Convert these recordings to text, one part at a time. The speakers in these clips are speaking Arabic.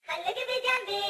خليك بجنبي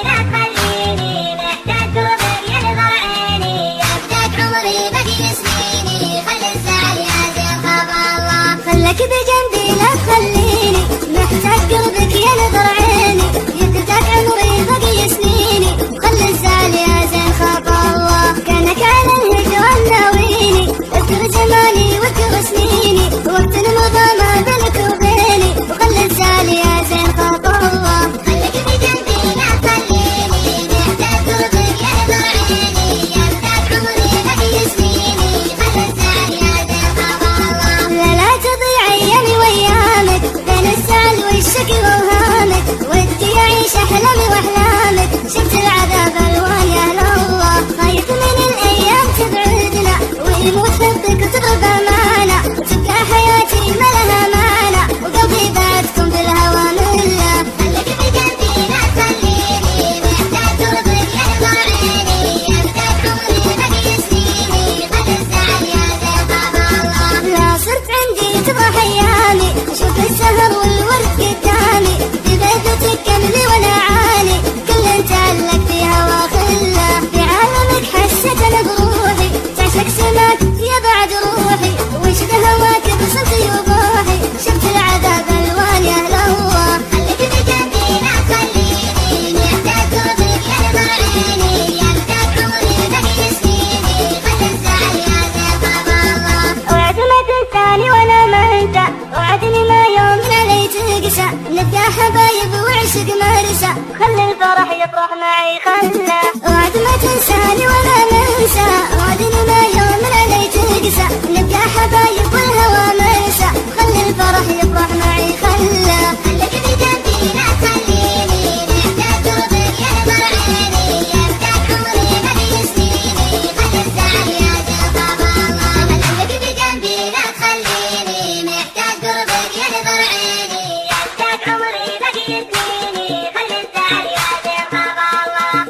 لا تخليني محتاج قربك ينظر عيني يبدأك عمري باقي سنيني خلي الزعل يا زين خاف الله. خليك بجنبي لا تخليني محتاج قربك ينظر عيني يبدأك عمري باقي سنيني خلي الزعل يا زين خاف الله. كانك على الهجران ناويني اذكر زماني واذكر سنيني وقت مضى ما بينك وبيني وخلي الزعل يا زين خاف الله. خليك بجنبي لا تخليني محتاج قربك ينظر عيني يبدأك عمري باقي سنيني خلي الزعل يا زين خاف الله. لا تضيع ايامي وايامك بين الزعل والشكر وهامك ودي اعيش احلامي واحلامك شفت العذاب الوان يا الله. خايف من الايام تبعدنا ويموت حبك وتغرب امانه وتبقى حياتي ما لها معنى وقلبي بعدكم بالهوى مله. خليك بجنبي لا تخليني محتاج قربك ينظر عيني يبدأك عمري باقي سنيني خلي الزعل يا زين خاف الله. لا صرت عندي تضح ايامي اشوف السهر والورد قدامي ببيتك كملي وانا عاني كل تعلق في هوا خله في عالمك حسيت انا بروحي تعشق سماك يا بعد روحي وش هواك بصدري وبوحي شفت العذاب الوان يا الله. خليك بجنبي لا تخليني محتاج قربك ينظر عيني يبدأك عمري باقي سنيني خلي الزعل يا زين خاف الله. وعد ما تنساني وانا ما انسى وعدني ما يوم من علي تقسى نبقى حبايب وعشق مرسى خلي الفرح يفرح معي خله. وعد ما تنساني وانا ما انسى وعدني ما يوم من علي تقسى نبقى حبايب والهوى مرسى خلي الفرح يفرح معي خله. خليك بجنبي لا تخليني محتاج قربك ينظر عيني يبدأك عمري باقي سنيني خلي الزعل يا زين خاف الله. خليك بجنبي لا تخليني محتاج قربك ينظر عيني يبدأك عمري باقي سنيني خلي الزعل يا زين خاف الله.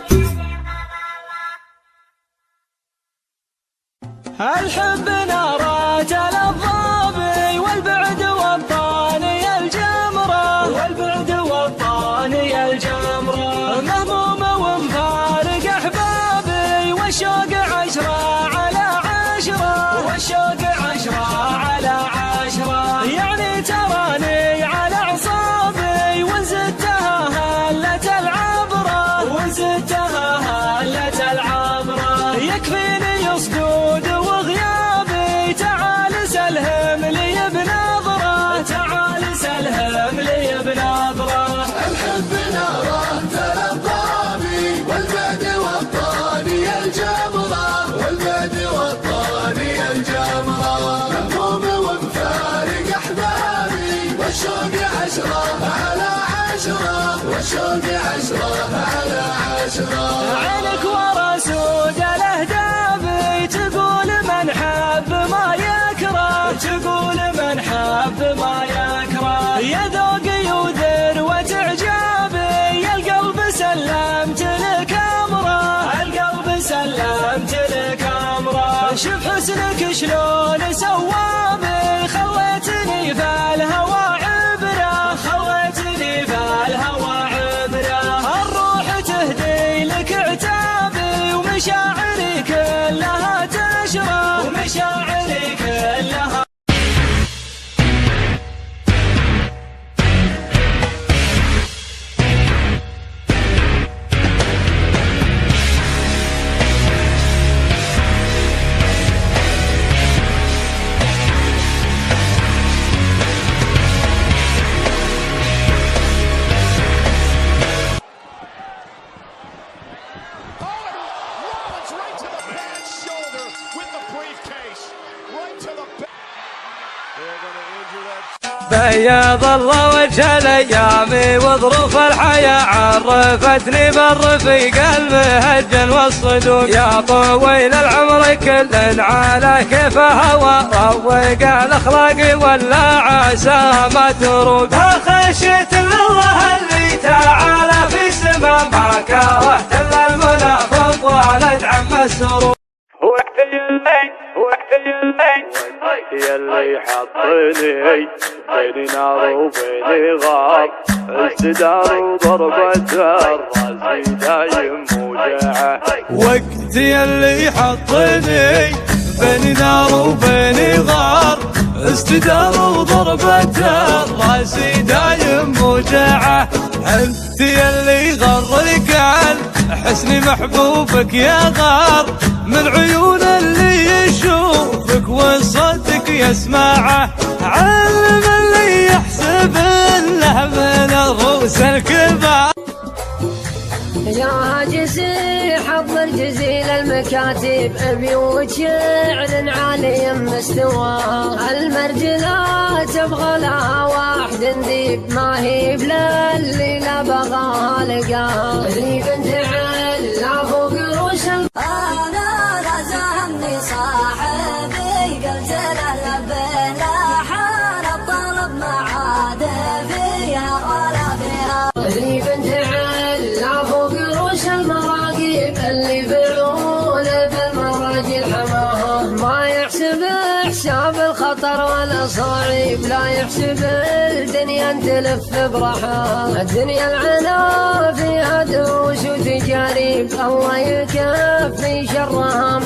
الحب نارات الضابي والبعد والطاني الجمرة والبعد والطاني الجمرة مهمومة ومفارق أحبابي والشوق 10 على 10 والشوق 10 على 10 يعني تراني على أعصابي وزدتها هلة العبرة وزدتها هلة العبرة يكفيني صدود وغيابي تعال سلهم لي بنظرة تعال سلهم لي بنظرة. الحب نارات الضابي والبعد والطاني الجمرة والبعد والطاني الجمرة مهموم ومفارق أحبابي والشوق 10 على 10 والشوق 10 على 10 عينك ورا سود الاهداب تقول من حب ما يكره تقول من حب ما يكره يا ذوقي وذروة اعجابي يا القلب سلمت لك امره القلب سلمت لك امره شوف حسنك شلون سوابي خليتني في الهوى عبره خليتني في الهوى عبره الروح تهدي لك عتابي ومشاعري كلها تشرب ومشاعري كلها Rollins right to the back shoulder with the briefcase. Right to the back. They're going to injure that. بيض الله وجه الايام وظروف الحياه عرفتني بالرفيق المهجن والصدوق يا طويل العمر كل على كيف هوى روق الاخلاق ولا عسى ما تروق خشيت الله اللي تعالى في السماء ما كرهت الا المنافق ولد عم السرور وحدي الليل هي اللي حطني بين نار وبين غار استدار وضربة الراس دايم موجعه وقتي اللي حطني بين نار وبين غار استدار وضربة الراس دايم موجعه انت اللي غرك عن حسن محبوبك يا غار من عيون اللي يشوفك وصوتك يسمعه علم اللي يحسب انه من الروس الكبار يا هاجسي حضر جزيل المكاتب ابي وشعر عالي مستوى المرجلة تبغى لها واحد نديب ما هي بلا اللي لا بغاها لقاها ذي بنت علا فوق روش انا لازمني صاحبي قلت له لبيه لا حال الطلب ما عاد فيها ولا فيها ذي بنت علا فوق روش المراقب اللي بعون بالمراجل حماها ما يحسب حساب الخطر ولا صعيب لا يحسب الدنيا تلف برحاها الدنيا العنا فيها دروس وتجارب الله يكفي شرها